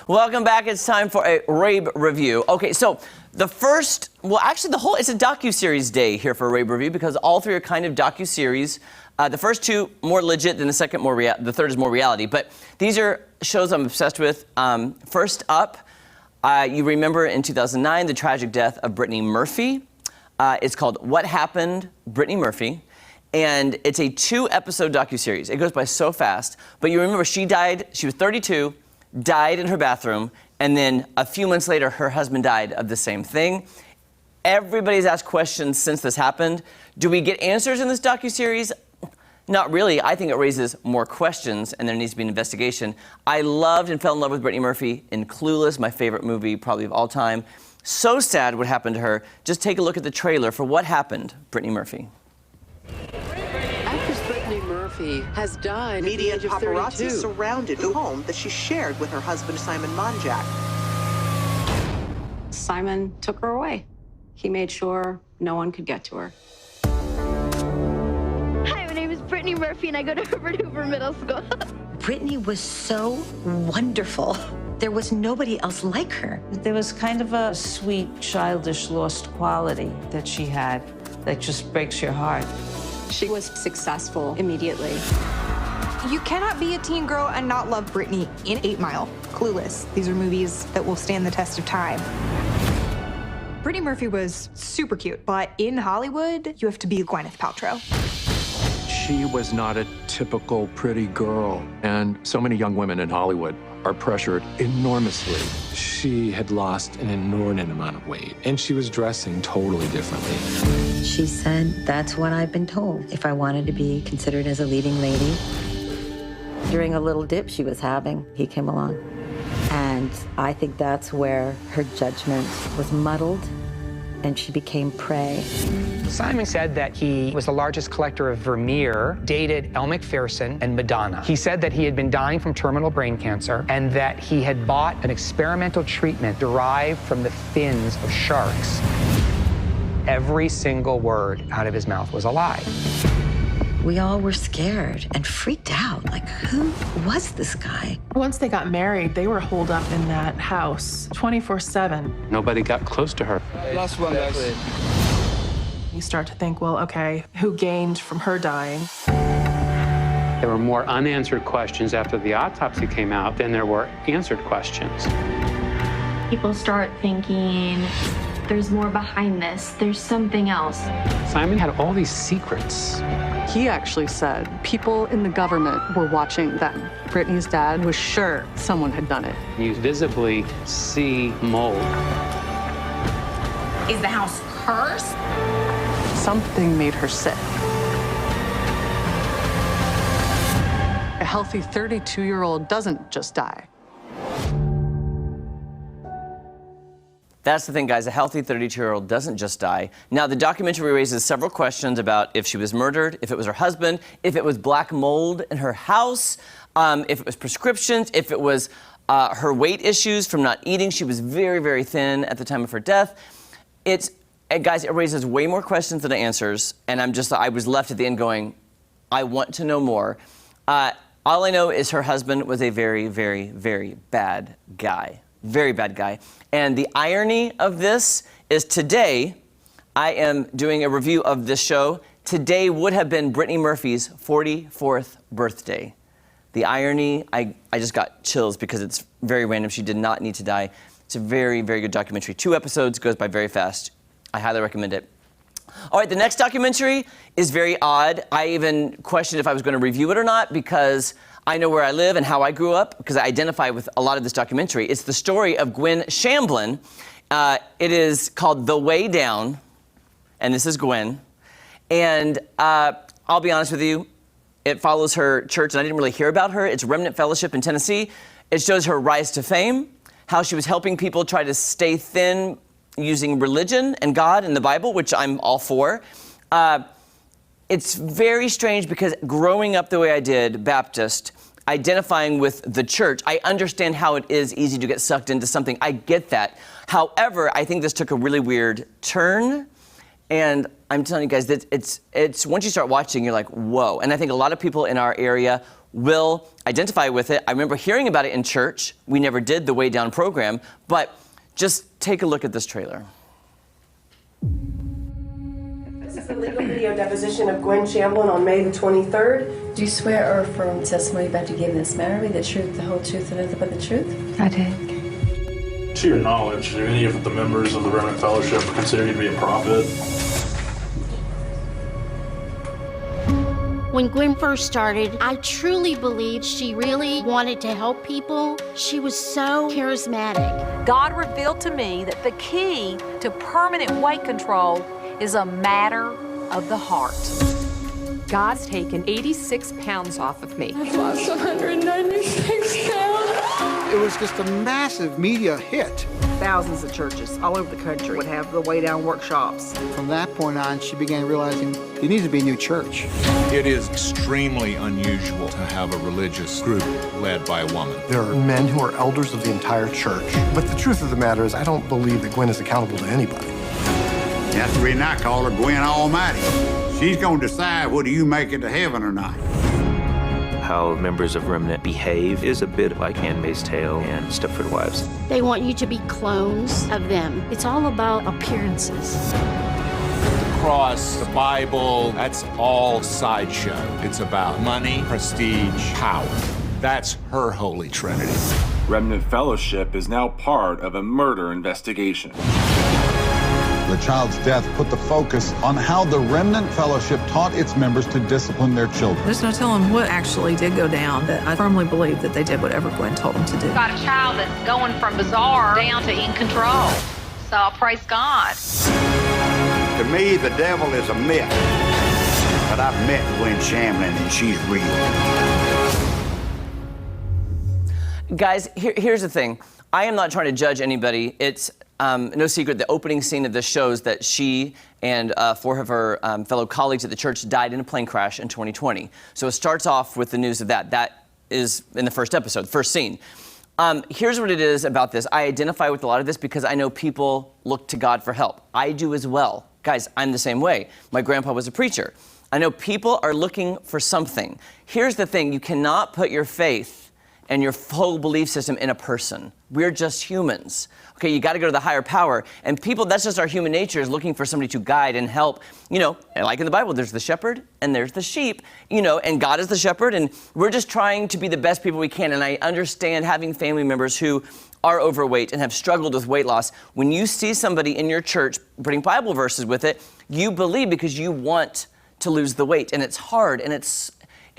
Welcome back. It's time for a Rabe review. Okay, so the first, well, actually, it's a docu-series day here for a Rabe review because all three are kind of docu-series. The first two more legit than the second, the third is more reality. But these are shows I'm obsessed with. First up, you remember in 2009 the tragic death of Brittany Murphy. It's called What Happened, Brittany Murphy. And it's a 2-episode docuseries. It goes by so fast. But you remember she died, she was 32, died in her bathroom, and then a few months later, her husband died of the same thing. Everybody's asked questions since this happened. Do we get answers in this docuseries? Not really. I think it raises more questions, and there needs to be an investigation. I loved and fell in love with Brittany Murphy in Clueless, my favorite movie probably of all time. So sad what happened to her. Just take a look at the trailer for What Happened, Brittany Murphy. Actress Brittany Murphy has died Media at the and age of paparazzi 32. surrounded the home that she shared with her husband, Simon Monjack. Simon took her away. He made sure no one could get to her. Hi, my name is Brittany Murphy, and I go to Hoover Middle School. Brittany was so wonderful. There was nobody else like her. There was kind of a sweet, childish, lost quality that she had that just breaks your heart. She was successful immediately. You cannot be a teen girl and not love Brittany in 8 Mile, Clueless. These are movies that will stand the test of time. Brittany Murphy was super cute, but in Hollywood, you have to be Gwyneth Paltrow. She was not a typical pretty girl, and so many young women in Hollywood are pressured enormously. She had lost an inordinate amount of weight, and she was dressing totally differently. She said, that's what I've been told if I wanted to be considered as a leading lady. During a little dip she was having, he came along. And I think that's where her judgment was muddled, and she became prey. Simon said that he was the largest collector of Vermeer, dated Elle Macpherson and Madonna. He said that he had been dying from terminal brain cancer and that he had bought an experimental treatment derived from the fins of sharks. Every single word out of his mouth was a lie. We all were scared and freaked out. Like, who was this guy? Once they got married, they were holed up in that house 24/7. Nobody got close to her. Last one, guys. You start to think, well, okay, who gained from her dying? There were more unanswered questions after the autopsy came out than there were answered questions. People start thinking, there's more behind this. There's something else. Simon had all these secrets. He actually said people in the government were watching them. Brittany's dad was sure someone had done it. You visibly see mold. Is the house cursed? Something made her sick. A healthy 32-year-old doesn't just die. That's the thing, guys. A healthy 32-year-old doesn't just die. Now, the documentary raises several questions about if she was murdered, if it was her husband, if it was black mold in her house, if it was prescriptions, if it was her weight issues from not eating. She was very, very thin at the time of her death. Guys, it raises way more questions than it answers, and I was left at the end going, I want to know more. All I know is her husband was a very, very, very bad guy. Very bad guy. And the irony of this is today, I am doing a review of this show. Today would have been Brittany Murphy's 44th birthday. The irony, I just got chills because it's very random. She did not need to die. It's a very, very good documentary. 2 episodes, goes by very fast. I highly recommend it. All right, the next documentary is very odd. I even questioned if I was going to review it or not because I know where I live and how I grew up because I identify with a lot of this documentary. It's the story of Gwen Chamberlain. It is called The Way Down, and this is Gwen. And I'll be honest with you, it follows her church, and I didn't really hear about her. It's Remnant Fellowship in Tennessee. It shows her rise to fame, how she was helping people try to stay thin using religion and God and the Bible, which I'm all for. It's very strange because growing up the way I did, Baptist, identifying with the church, I understand how it is easy to get sucked into something. I get that. However, I think this took a really weird turn. And I'm telling you guys that it's once you start watching, you're like, whoa. And I think a lot of people in our area will identify with it. I remember hearing about it in church. We never did the Way Down program, but just take a look at this trailer. This is the legal video deposition of Gwen Chamberlain on May the 23rd. Do you swear or affirm testimony about to give in this matter, the truth, the whole truth, and nothing but the truth? I did. To your knowledge, do any of the members of the Remnant Fellowship consider you to be a prophet? When Gwen first started, I truly believed she really wanted to help people. She was so charismatic. God revealed to me that the key to permanent weight control is a matter of the heart. God's taken 86 pounds off of me. I've lost 196 pounds. It was just a massive media hit. Thousands of churches all over the country would have the Way Down workshops. From that point on, she began realizing there needs to be a new church. It is extremely unusual to have a religious group led by a woman. There are men who are elders of the entire church. But the truth of the matter is, I don't believe that Gwen is accountable to anybody. That's the reason I call her Gwen Almighty. She's going to decide whether you make it to heaven or not. How members of Remnant behave is a bit like Handmaid's Tale and Stepford Wives. They want you to be clones of them. It's all about appearances. The cross, the Bible, that's all sideshow. It's about money, prestige, power. That's her holy trinity. Remnant Fellowship is now part of a murder investigation. The child's death put the focus on how the Remnant Fellowship taught its members to discipline their children. There's no telling what actually did go down, but I firmly believe that they did whatever Gwen told them to do. Got a child that's going from bizarre down to in control. So praise God. To me, the devil is a myth. But I've met Gwen Chamberlain and she's real. Guys, here's the thing. I am not trying to judge anybody. It's no secret the opening scene of this shows that she and 4 of her fellow colleagues at the church died in a plane crash in 2020. So it starts off with the news of that. That is in the first episode, first scene. Here's what it is about this. I identify with a lot of this because I know people look to God for help. I do as well. Guys, I'm the same way. My grandpa was a preacher. I know people are looking for something. Here's the thing. You cannot put your faith and your whole belief system in a person. We're just humans. Okay, you gotta go to the higher power. And people, that's just our human nature, is looking for somebody to guide and help. You know, and like in the Bible, there's the shepherd and there's the sheep, you know, and God is the shepherd, and we're just trying to be the best people we can. And I understand having family members who are overweight and have struggled with weight loss. When you see somebody in your church putting Bible verses with it, you believe because you want to lose the weight. And it's hard, and it's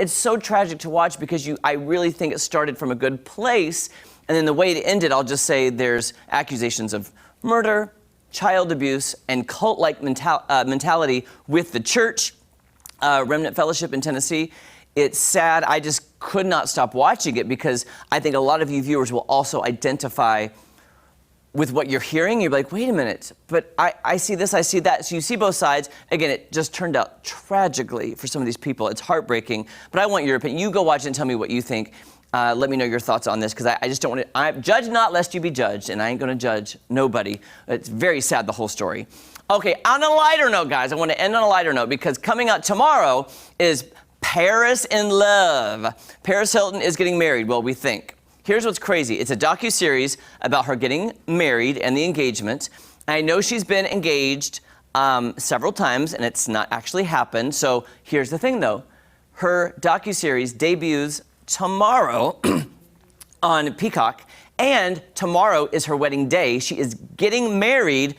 so tragic to watch because I really think it started from a good place. And then the way it ended, I'll just say there's accusations of murder, child abuse, and cult-like mentality with the church, Remnant Fellowship in Tennessee. It's sad. I just could not stop watching it because I think a lot of you viewers will also identify with what you're hearing. You're like, wait a minute, but I see this, I see that. So you see both sides. Again, it just turned out tragically for some of these people. It's heartbreaking, but I want your opinion. You go watch it and tell me what you think. Let me know your thoughts on this, because I just don't want to. Judge not lest you be judged, and I ain't going to judge nobody. It's very sad, the whole story. Okay, on a lighter note, guys, I want to end on a lighter note, because coming out tomorrow is Paris in Love. Paris Hilton is getting married, well, we think. Here's what's crazy. It's a docuseries about her getting married and the engagement. I know she's been engaged several times, and it's not actually happened. So here's the thing, though. Her docuseries debuts tomorrow on Peacock, and tomorrow is her wedding day. She is getting married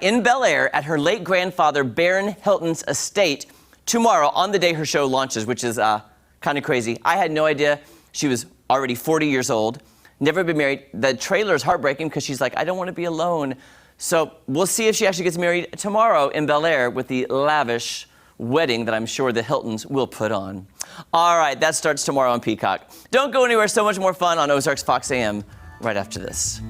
in Bel Air at her late grandfather Baron Hilton's estate tomorrow on the day her show launches, which is kind of crazy. I had no idea she was already 40 years old, never been married. The trailer is heartbreaking because she's like, I don't want to be alone. So we'll see if she actually gets married tomorrow in Bel Air with the lavish wedding that I'm sure the Hiltons will put on. All right, that starts tomorrow on Peacock. Don't go anywhere. So much more fun on Ozarks Fox AM right after this.